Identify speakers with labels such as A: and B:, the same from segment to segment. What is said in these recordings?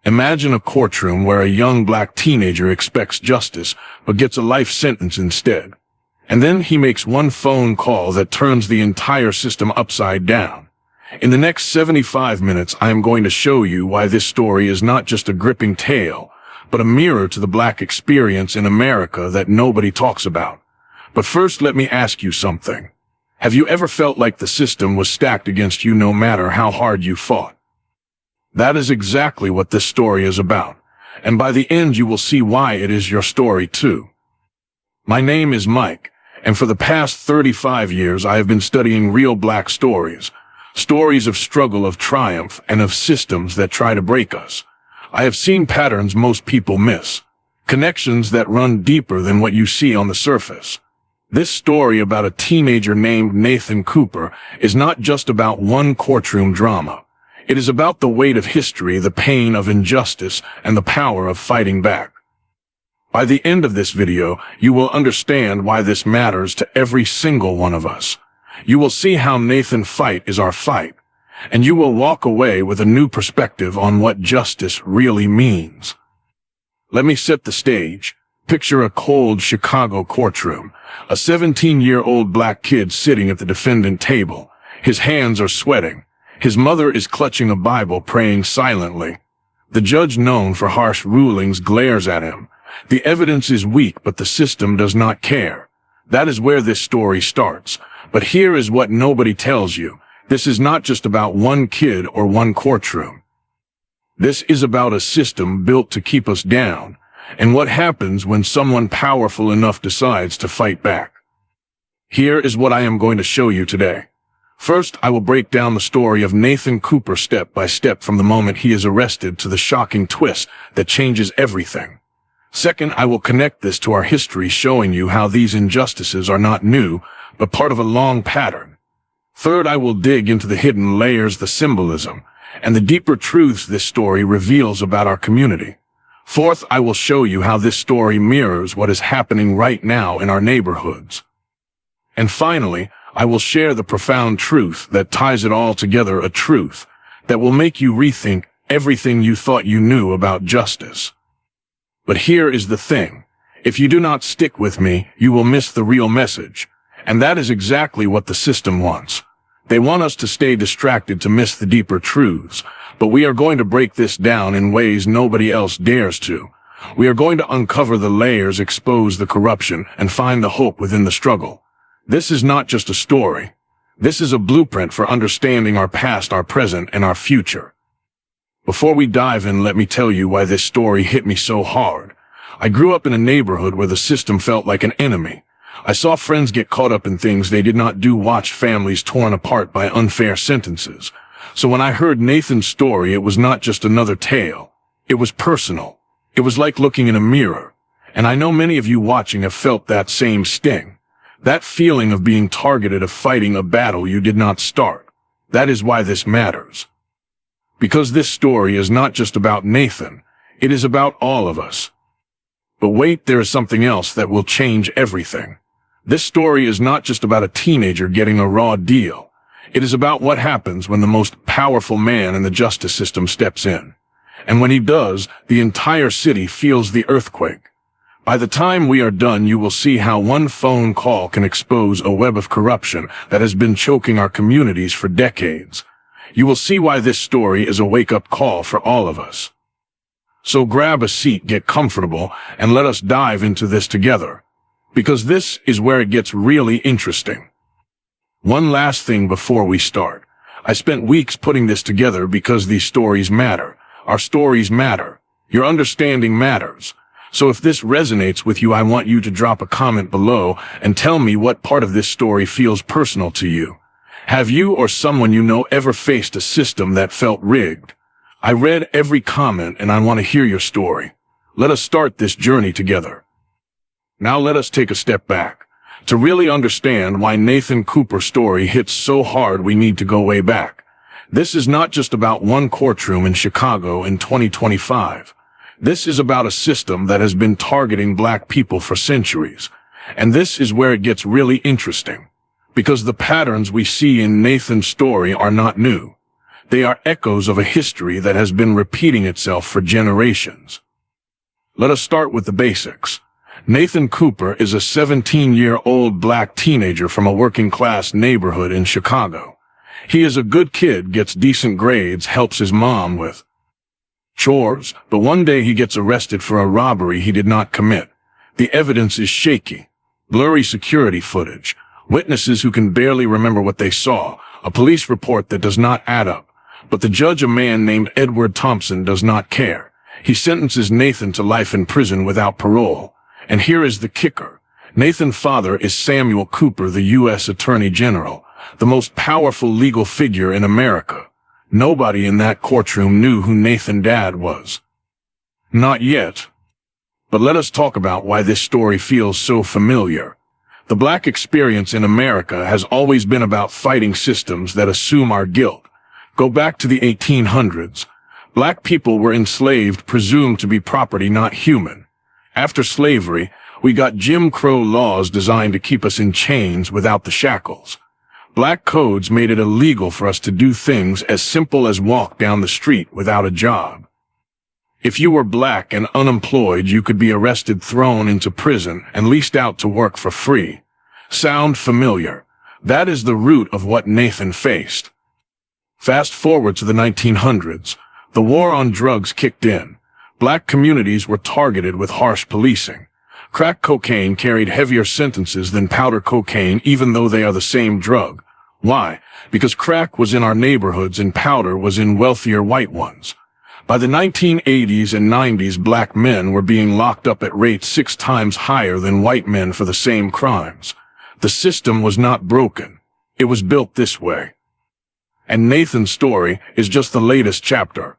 A: Imagine a courtroom where a young black teenager expects justice but gets a life sentence instead. And then he makes one phone call that turns the entire system upside down. In the next 75 minutes, I am going to show you why this story is not just a gripping tale, but a mirror to the black experience in America that nobody talks about. But first, let me ask you something. Have you ever felt like the system was stacked against you no matter how hard you fought? That is exactly what this story is about, and by the end you will see why it is your story too. My name is Mike, and for the past 35 years I have been studying real black stories, stories of struggle, of triumph, and of systems that try to break us. I have seen patterns most people miss, connections that run deeper than what you see on the surface. This story about a teenager named Nathan Cooper is not just about one courtroom drama. It is about the weight of history, the pain of injustice, and the power of fighting back. By the end of this video, you will understand why this matters to every single one of us. You will see how Nathan's fight is our fight, and you will walk away with a new perspective on what justice really means. Let me set the stage. Picture a cold Chicago courtroom, a 17-year-old black kid sitting at the defendant table. His hands are sweating. His mother is clutching a Bible, praying silently. The judge, known for harsh rulings, glares at him. The evidence is weak, but the system does not care. That is where this story starts. But here is what nobody tells you. This is not just about one kid or one courtroom. This is about a system built to keep us down, and what happens when someone powerful enough decides to fight back. Here is what I am going to show you today. First, I will break down the story of Nathan Cooper step by step, from the moment he is arrested to the shocking twist that changes everything. Second, I will connect this to our history, showing you how these injustices are not new, but part of a long pattern. Third, I will dig into the hidden layers, the symbolism, and the deeper truths this story reveals about our community. Fourth, I will show you how this story mirrors what is happening right now in our neighborhoods. And finally, I will share the profound truth that ties it all together, a truth that will make you rethink everything you thought you knew about justice. But here is the thing. If you do not stick with me, you will miss the real message. And that is exactly what the system wants. They want us to stay distracted, to miss the deeper truths. But we are going to break this down in ways nobody else dares to. We are going to uncover the layers, expose the corruption, and find the hope within the struggle. This is not just a story. This is a blueprint for understanding our past, our present, and our future. Before we dive in, let me tell you why this story hit me so hard. I grew up in a neighborhood where the system felt like an enemy. I saw friends get caught up in things they did not do, watched families torn apart by unfair sentences. So when I heard Nathan's story, it was not just another tale. It was personal. It was like looking in a mirror. And I know many of you watching have felt that same sting. That feeling of being targeted, of fighting a battle you did not start. That is why this matters. Because this story is not just about Nathan. It is about all of us. But wait, there is something else that will change everything. This story is not just about a teenager getting a raw deal. It is about what happens when the most powerful man in the justice system steps in. And when he does, the entire city feels the earthquake. By the time we are done, you will see how one phone call can expose a web of corruption that has been choking our communities for decades. You will see why this story is a wake-up call for all of us. So grab a seat, get comfortable, and let us dive into this together. Because this is where it gets really interesting. One last thing before we start. I spent weeks putting this together because these stories matter. Our stories matter. Your understanding matters. So if this resonates with you, I want you to drop a comment below and tell me what part of this story feels personal to you. Have you or someone you know ever faced a system that felt rigged? I read every comment and I want to hear your story. Let us start this journey together. Now let us take a step back. To really understand why Nathan Cooper's story hits so hard, we need to go way back. This is not just about one courtroom in Chicago in 2025. This is about a system that has been targeting black people for centuries. And this is where it gets really interesting. Because the patterns we see in Nathan's story are not new. They are echoes of a history that has been repeating itself for generations. Let us start with the basics. Nathan Cooper is a 17-year-old black teenager from a working-class neighborhood in Chicago. He is a good kid, gets decent grades, helps his mom with chores, but one day he gets arrested for a robbery he did not commit. The evidence is shaky. Blurry security footage, witnesses who can barely remember what they saw, a police report that does not add up. But the judge, a man named Edward Thompson, does not care. He sentences Nathan to life in prison without parole. And here is the kicker. Nathan's father is Samuel Cooper, the U.S. Attorney General, the most powerful legal figure in America. Nobody in that courtroom knew who Nathan's dad was. Not yet. But let us talk about why this story feels so familiar. The black experience in America has always been about fighting systems that assume our guilt. Go back to the 1800s. Black people were enslaved, presumed to be property, not human. After slavery, we got Jim Crow laws designed to keep us in chains without the shackles. Black codes made it illegal for us to do things as simple as walk down the street without a job. If you were black and unemployed, you could be arrested, thrown into prison, and leased out to work for free. Sound familiar? That is the root of what Nathan faced. Fast forward to the 1900s. The war on drugs kicked in. Black communities were targeted with harsh policing. Crack cocaine carried heavier sentences than powder cocaine, even though they are the same drug. Why? Because crack was in our neighborhoods and powder was in wealthier white ones. By the 1980s and 90s, black men were being locked up at rates 6 times higher than white men for the same crimes. The system was not broken. It was built this way. And Nathan's story is just the latest chapter.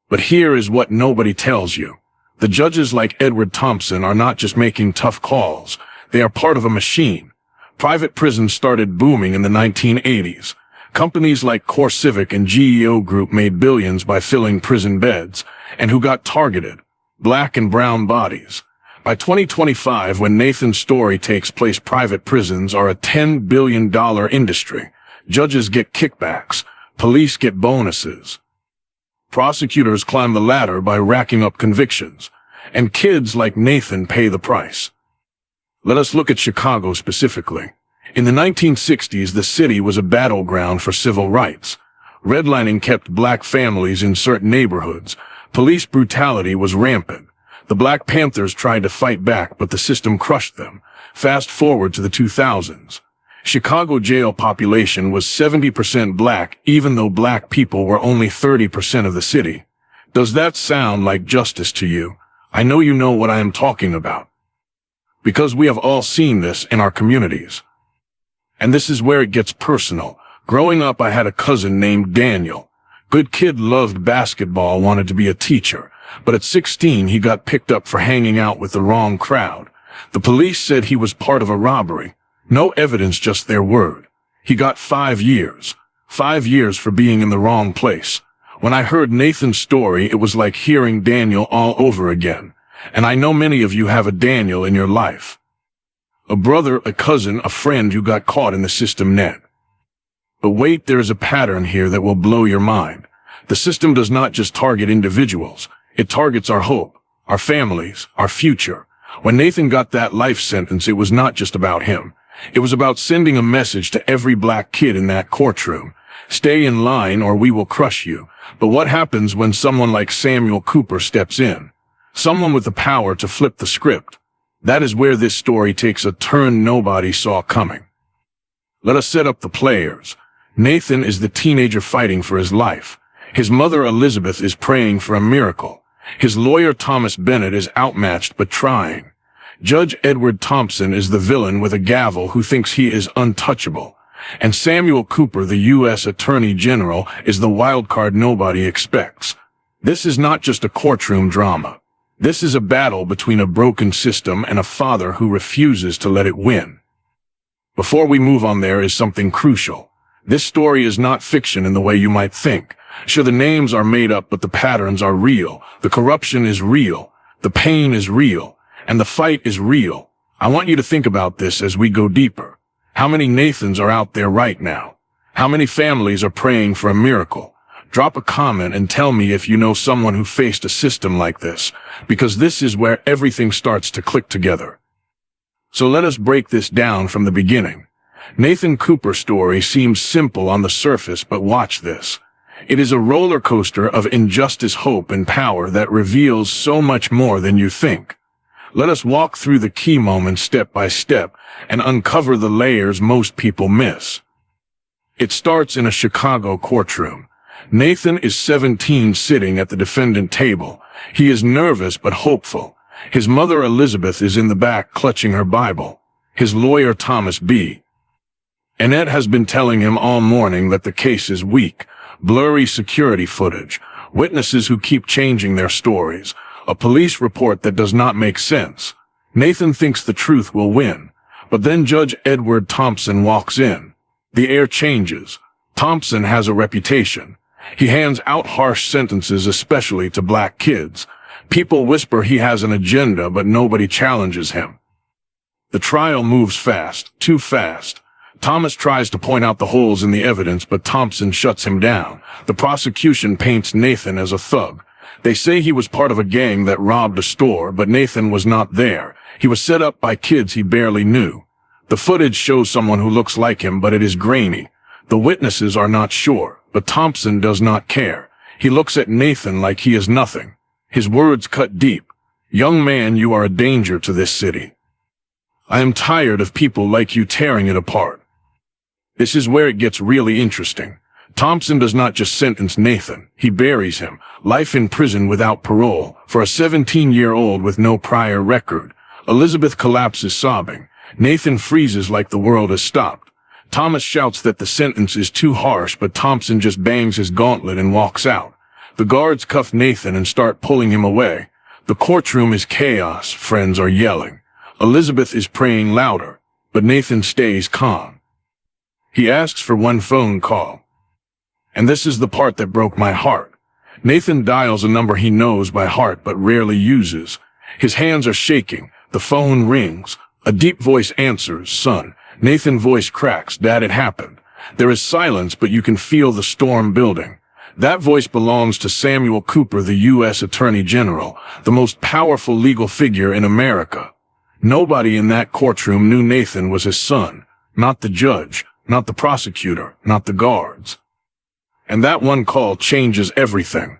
A: But here is what nobody tells you. The judges like Edward Thompson are not just making tough calls. They are part of a machine. Private prisons started booming in the 1980s. Companies like CoreCivic and GEO Group made billions by filling prison beds. And who got targeted? Black and brown bodies. By 2025, when Nathan's story takes place, private prisons are a $10 billion industry. Judges get kickbacks. Police get bonuses. Prosecutors climb the ladder by racking up convictions, and kids like Nathan pay the price. Let us look at Chicago specifically. In the 1960s, the city was a battleground for civil rights. Redlining kept black families in certain neighborhoods. Police brutality was rampant. The Black Panthers tried to fight back, but the system crushed them. Fast forward to the 2000s. Chicago jail population was 70% black, even though black people were only 30% of the city. Does that sound like justice to you? I know you know what I am talking about. Because we have all seen this in our communities. And this is where it gets personal. Growing up, I had a cousin named Daniel. Good kid, loved basketball, wanted to be a teacher. But at 16, he got picked up for hanging out with the wrong crowd. The police said he was part of a robbery. No evidence, just their word. He got 5 years. 5 years for being in the wrong place. When I heard Nathan's story, it was like hearing Daniel all over again. And I know many of you have a Daniel in your life. A brother, a cousin, a friend who got caught in the system net. But wait, there is a pattern here that will blow your mind. The system does not just target individuals. It targets our hope, our families, our future. When Nathan got that life sentence, it was not just about him. It was about sending a message to every black kid in that courtroom. Stay in line or we will crush you. But what happens when someone like Samuel Cooper steps in? Someone with the power to flip the script. That is where this story takes a turn nobody saw coming. Let us set up the players. Nathan is the teenager fighting for his life. His mother Elizabeth is praying for a miracle. His lawyer Thomas Bennett is outmatched but trying. Judge Edward Thompson is the villain with a gavel who thinks he is untouchable. And Samuel Cooper, the U.S. Attorney General, is the wild card nobody expects. This is not just a courtroom drama. This is a battle between a broken system and a father who refuses to let it win. Before we move on, there is something crucial. This story is not fiction in the way you might think. Sure, the names are made up, but the patterns are real. The corruption is real. The pain is real. And the fight is real. I want you to think about this as we go deeper. How many Nathans are out there right now? How many families are praying for a miracle? Drop a comment and tell me if you know someone who faced a system like this, because this is where everything starts to click together. So let us break this down from the beginning. Nathan Cooper's story seems simple on the surface, but watch this. It is a roller coaster of injustice, hope, and power that reveals so much more than you think. Let us walk through the key moments step by step and uncover the layers most people miss. It starts in a Chicago courtroom. Nathan is 17, sitting at the defendant table. He is nervous but hopeful. His mother Elizabeth is in the back clutching her Bible. His lawyer Thomas B. Annette has been telling him all morning that the case is weak. Blurry security footage, witnesses who keep changing their stories, a police report that does not make sense. Nathan thinks the truth will win, but then Judge Edward Thompson walks in. The air changes. Thompson has a reputation. He hands out harsh sentences, especially to black kids. People whisper he has an agenda, but nobody challenges him. The trial moves fast, too fast. Thomas tries to point out the holes in the evidence, but Thompson shuts him down. The prosecution paints Nathan as a thug. They say he was part of a gang that robbed a store, but Nathan was not there. He was set up by kids he barely knew. The footage shows someone who looks like him, but it is grainy. The witnesses are not sure, but Thompson does not care. He looks at Nathan like he is nothing. His words cut deep. "Young man, you are a danger to this city. I am tired of people like you tearing it apart." This is where it gets really interesting. Thompson does not just sentence Nathan, he buries him. Life in prison without parole, for a 17-year-old with no prior record. Elizabeth collapses sobbing. Nathan freezes like the world has stopped. Thomas shouts that the sentence is too harsh, but Thompson just bangs his gauntlet and walks out. The guards cuff Nathan and start pulling him away. The courtroom is chaos, friends are yelling. Elizabeth is praying louder, but Nathan stays calm. He asks for one phone call. And this is the part that broke my heart. Nathan dials a number he knows by heart but rarely uses. His hands are shaking. The phone rings. A deep voice answers, "Son." Nathan's voice cracks. "Dad, it happened." There is silence, but you can feel the storm building. That voice belongs to Samuel Cooper, the U.S. Attorney General, the most powerful legal figure in America. Nobody in that courtroom knew Nathan was his son. Not the judge, not the prosecutor, not the guards. And that one call changes everything.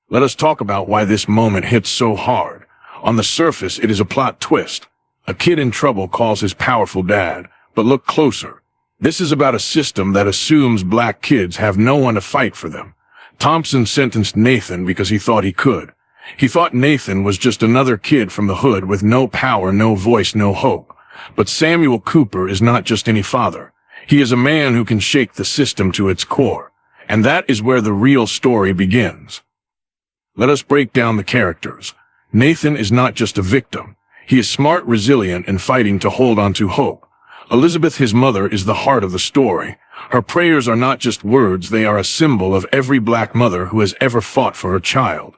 A: Let us talk about why this moment hits so hard. On the surface, it is a plot twist. A kid in trouble calls his powerful dad, but look closer. This is about a system that assumes black kids have no one to fight for them. Thompson sentenced Nathan because he thought he could. He thought Nathan was just another kid from the hood with no power, no voice, no hope. But Samuel Cooper is not just any father. He is a man who can shake the system to its core. And that is where the real story begins. Let us break down the characters. Nathan is not just a victim. He is smart, resilient, and fighting to hold on to hope. Elizabeth, his mother, is the heart of the story. Her prayers are not just words, they are a symbol of every black mother who has ever fought for her child.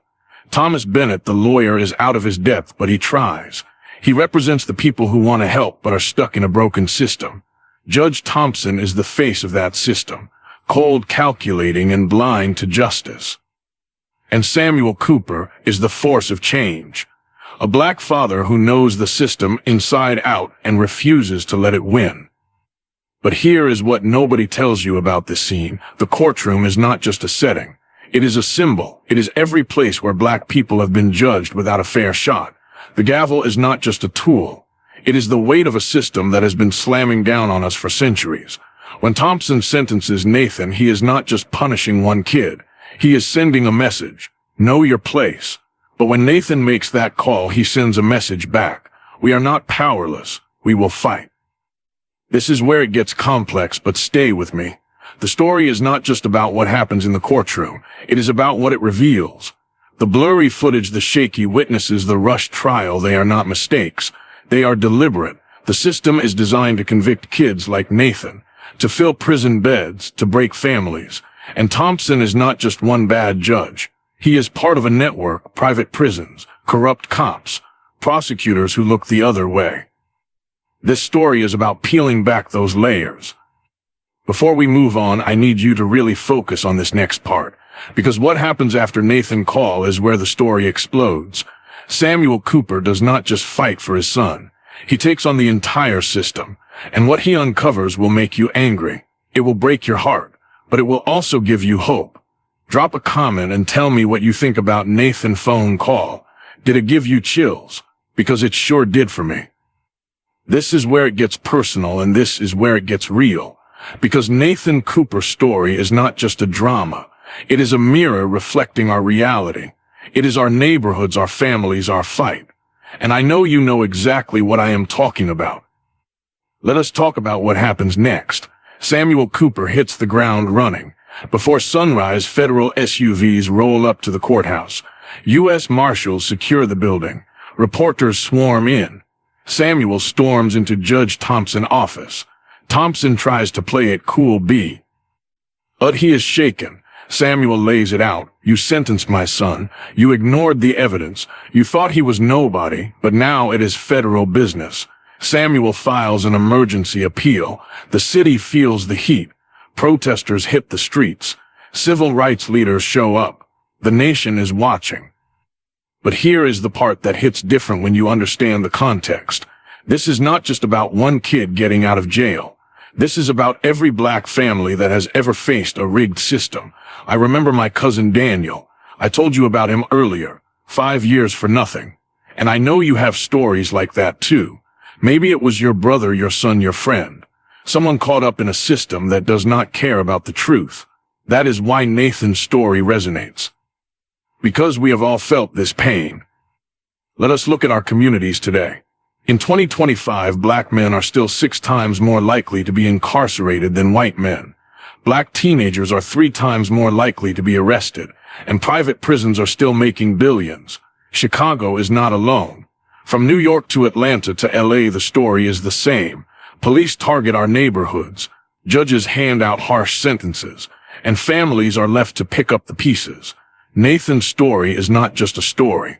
A: Thomas Bennett, the lawyer, is out of his depth, but he tries. He represents the people who want to help but are stuck in a broken system. Judge Thompson is the face of that system, cold, calculating, and blind to justice. And Samuel Cooper is the force of change. A black father who knows the system inside out and refuses to let it win. But here is what nobody tells you about this scene. The courtroom is not just a setting. It is a symbol. It is every place where black people have been judged without a fair shot. The gavel is not just a tool. It is the weight of a system that has been slamming down on us for centuries. When Thompson sentences Nathan, he is not just punishing one kid. He is sending a message. Know your place. But when Nathan makes that call, he sends a message back. We are not powerless. We will fight. This is where it gets complex, but stay with me. The story is not just about what happens in the courtroom. It is about what it reveals. The blurry footage, the shaky witnesses, the rushed trial, they are not mistakes. They are deliberate. The system is designed to convict kids like Nathan, to fill prison beds, to break families. And Thompson is not just one bad judge. He is part of a network, private prisons, corrupt cops, prosecutors who look the other way. This story is about peeling back those layers. Before we move on, I need you to really focus on this next part, because what happens after Nathan Call is where the story explodes. Samuel Cooper does not just fight for his son. He takes on the entire system, and what he uncovers will make you angry. It will break your heart, but it will also give you hope. Drop a comment and tell me what you think about Nathan phone call. Did it give you chills? Because it sure did for me. This is where it gets personal, and this is where it gets real. Because Nathan Cooper's story is not just a drama. It is a mirror reflecting our reality. It is our neighborhoods, our families, our fight. And I know you know exactly what I am talking about. Let us talk about what happens next. Samuel Cooper hits the ground running. Before sunrise, federal SUVs roll up to the courthouse. U.S. Marshals secure the building. Reporters swarm in. Samuel storms into Judge Thompson's office. Thompson tries to play it cool B. But he is shaken. Samuel lays it out. You sentenced my son. You ignored the evidence. You thought he was nobody, but now it is federal business. Samuel files an emergency appeal. The city feels the heat. Protesters hit the streets. Civil rights leaders show up. The nation is watching. But here is the part that hits different when you understand the context. This is not just about one kid getting out of jail. This is about every black family that has ever faced a rigged system. I remember my cousin Daniel. I told you about him earlier. 5 years for nothing. And I know you have stories like that too. Maybe it was your brother, your son, your friend. Someone caught up in a system that does not care about the truth. That is why Nathan's story resonates. Because we have all felt this pain. Let us look at our communities today. In 2025, black men are still 6 times more likely to be incarcerated than white men. Black teenagers are 3 times more likely to be arrested, and private prisons are still making billions. Chicago is not alone. From New York to Atlanta to LA, the story is the same. Police target our neighborhoods. Judges hand out harsh sentences, and families are left to pick up the pieces. Nathan's story is not just a story.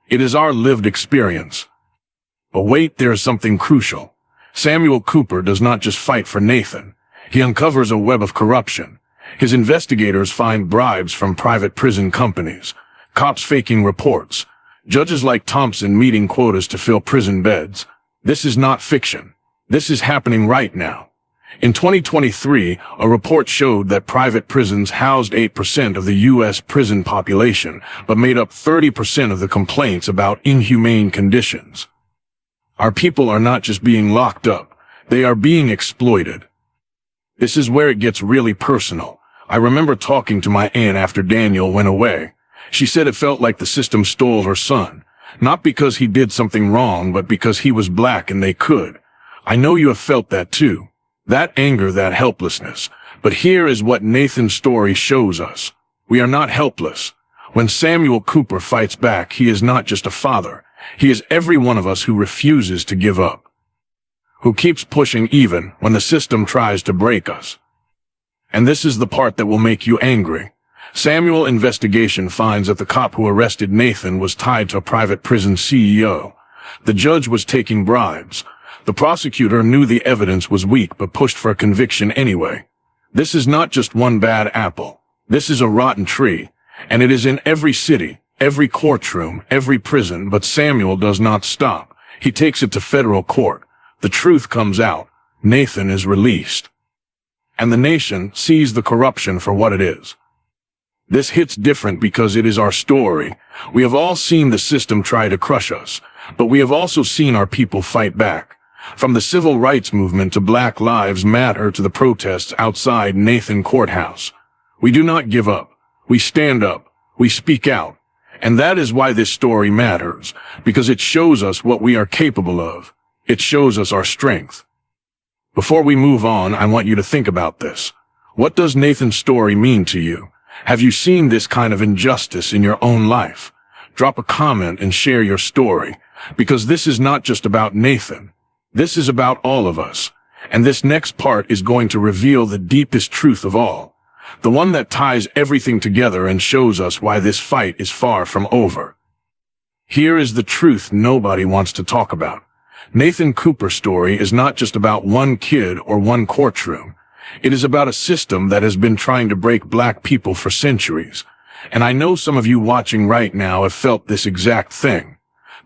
A: It is our lived experience. But wait, there is something crucial. Samuel Cooper does not just fight for Nathan. He uncovers a web of corruption. His investigators find bribes from private prison companies, cops faking reports, judges like Thompson meeting quotas to fill prison beds. This is not fiction. This is happening right now. In 2023, a report showed that private prisons housed 8% of the U.S. prison population, but made up 30% of the complaints about inhumane conditions. Our people are not just being locked up, they are being exploited. This is where it gets really personal. I remember talking to my aunt after Daniel went away. She said it felt like the system stole her son, not because he did something wrong, but because he was black and they could. I know you have felt that too. That anger, that helplessness. But here is what Nathan's story shows us. We are not helpless. When Samuel Cooper fights back, he is not just a father. He is every one of us who refuses to give up, who keeps pushing even when the system tries to break us. And this is the part that will make you angry. Samuel's investigation finds that the cop who arrested Nathan was tied to a private prison CEO. The judge was taking bribes. The prosecutor knew the evidence was weak but pushed for a conviction anyway. This is not just one bad apple. This is a rotten tree. And it is in every city, every courtroom, every prison, but Samuel does not stop. He takes it to federal court. The truth comes out. Nathan is released. And the nation sees the corruption for what it is. This hits different because it is our story. We have all seen the system try to crush us, but we have also seen our people fight back. From the civil rights movement to Black Lives Matter to the protests outside Nathan Courthouse. We do not give up. We stand up. We speak out. And that is why this story matters, because it shows us what we are capable of. It shows us our strength. Before we move on, I want you to think about this. What does Nathan's story mean to you? Have you seen this kind of injustice in your own life? Drop a comment and share your story, because this is not just about Nathan. This is about all of us. And this next part is going to reveal the deepest truth of all. The one that ties everything together and shows us why this fight is far from over. Here is the truth nobody wants to talk about. Nathan Cooper's story is not just about one kid or one courtroom. It is about a system that has been trying to break black people for centuries. And I know some of you watching right now have felt this exact thing.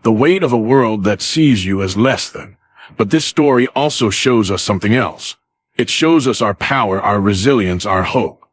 A: The weight of a world that sees you as less than. But this story also shows us something else. It shows us our power, our resilience, our hope.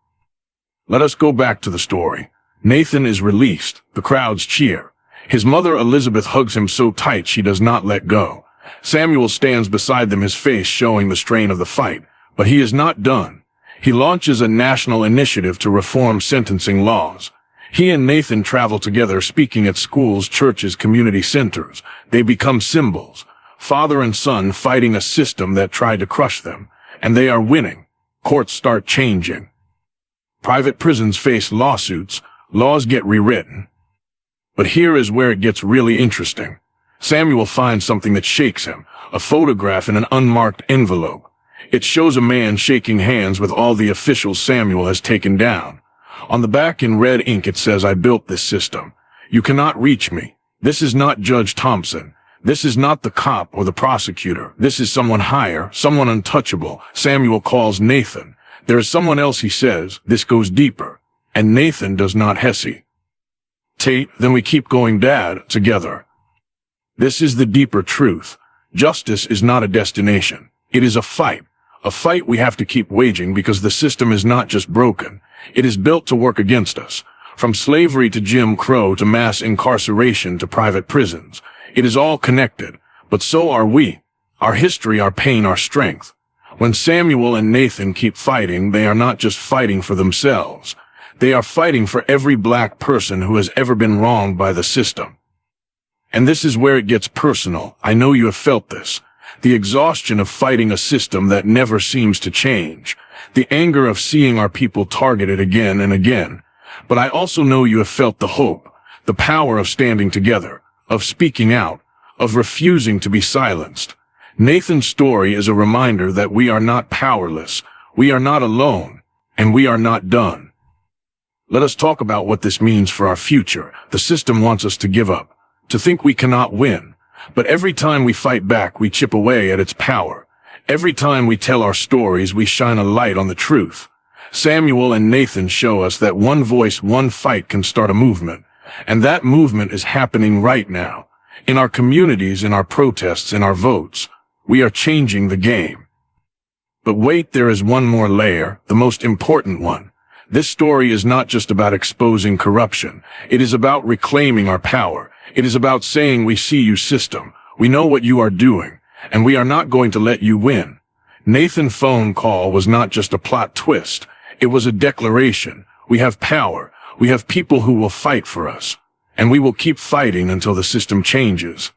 A: Let us go back to the story. Nathan is released. The crowds cheer. His mother Elizabeth hugs him so tight she does not let go. Samuel stands beside them, his face showing the strain of the fight. But he is not done. He launches a national initiative to reform sentencing laws. He and Nathan travel together, speaking at schools, churches, community centers. They become symbols. Father and son fighting a system that tried to crush them. And they are winning. Courts start changing. Private prisons face lawsuits. Laws get rewritten. But here is where it gets really interesting. Samuel finds something that shakes him. A photograph in an unmarked envelope. It shows a man shaking hands with all the officials Samuel has taken down. On the back in red ink it says, "I built this system. You cannot reach me. This is not Judge Thompson. This is not the cop or the prosecutor. This is someone higher, someone untouchable." Samuel calls Nathan. There is someone else, he says. This goes deeper. And Nathan does not hesitate. Then we keep going, Dad, together. This is the deeper truth. Justice is not a destination. It is a fight. A fight we have to keep waging because the system is not just broken. It is built to work against us. From slavery to Jim Crow to mass incarceration to private prisons. It is all connected. But so are we. Our history, our pain, our strength. When Samuel and Nathan keep fighting, they are not just fighting for themselves. They are fighting for every black person who has ever been wronged by the system. And this is where it gets personal. I know you have felt this. The exhaustion of fighting a system that never seems to change. The anger of seeing our people targeted again and again. But I also know you have felt the hope, the power of standing together, of speaking out, of refusing to be silenced. Nathan's story is a reminder that we are not powerless, we are not alone, and we are not done. Let us talk about what this means for our future. The system wants us to give up, to think we cannot win. But every time we fight back, we chip away at its power. Every time we tell our stories, we shine a light on the truth. Samuel and Nathan show us that one voice, one fight can start a movement. And that movement is happening right now. In our communities, in our protests, in our votes. We are changing the game. But wait, there is one more layer, the most important one. This story is not just about exposing corruption. It is about reclaiming our power. It is about saying, we see you, system. We know what you are doing, and we are not going to let you win. Nathan's phone call was not just a plot twist. It was a declaration. We have power. We have people who will fight for us. And we will keep fighting until the system changes.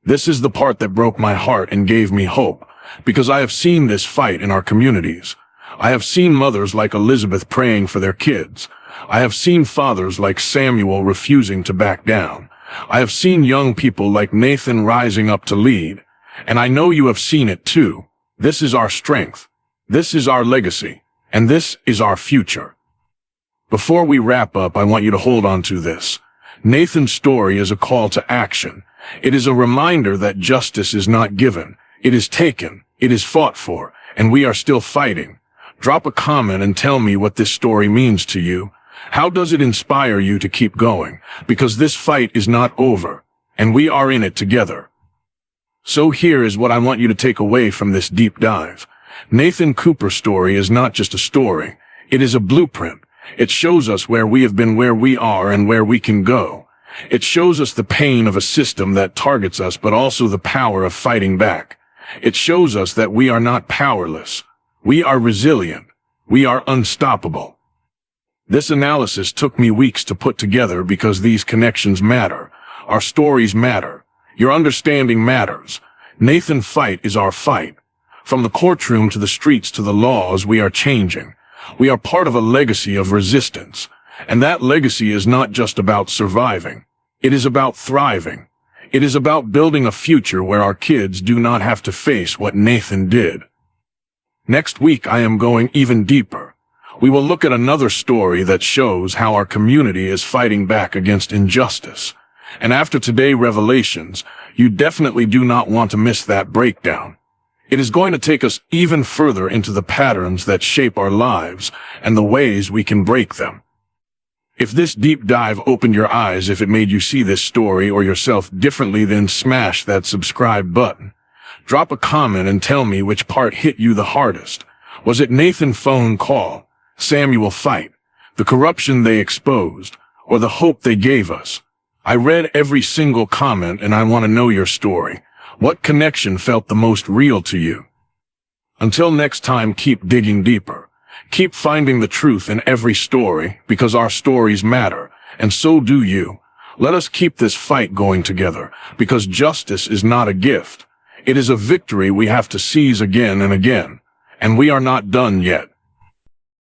A: This is the part that broke my heart and gave me hope, because I have seen this fight in our communities. I have seen mothers like Elizabeth praying for their kids. I have seen fathers like Samuel refusing to back down. I have seen young people like Nathan rising up to lead. And I know you have seen it too. This is our strength. This is our legacy. And this is our future. Before we wrap up, I want you to hold on to this. Nathan's story is a call to action. It is a reminder that justice is not given. It is taken. It is fought for. And we are still fighting. Drop a comment and tell me what this story means to you. How does it inspire you to keep going? Because this fight is not over, and we are in it together. So here is what I want you to take away from this deep dive. Nathan Cooper's story is not just a story. It is a blueprint. It shows us where we have been, where we are, and where we can go. It shows us the pain of a system that targets us, but also the power of fighting back. It shows us that we are not powerless. We are resilient. We are unstoppable. This analysis took me weeks to put together because these connections matter. Our stories matter. Your understanding matters. Nathan's fight is our fight. From the courtroom to the streets to the laws, we are changing. We are part of a legacy of resistance. And that legacy is not just about surviving. It is about thriving. It is about building a future where our kids do not have to face what Nathan did. Next week, I am going even deeper. We will look at another story that shows how our community is fighting back against injustice. And after today's revelations, you definitely do not want to miss that breakdown. It is going to take us even further into the patterns that shape our lives and the ways we can break them. If this deep dive opened your eyes, if it made you see this story or yourself differently, then smash that subscribe button. Drop a comment and tell me which part hit you the hardest. Was it Nathan's phone call, Samuel fight, the corruption they exposed, or the hope they gave us? I read every single comment and I want to know your story. What connection felt the most real to you? Until next time, keep digging deeper. Keep finding the truth in every story, because our stories matter, and so do you. Let us keep this fight going together, because justice is not a gift. It is a victory we have to seize again and again. And we are not done yet.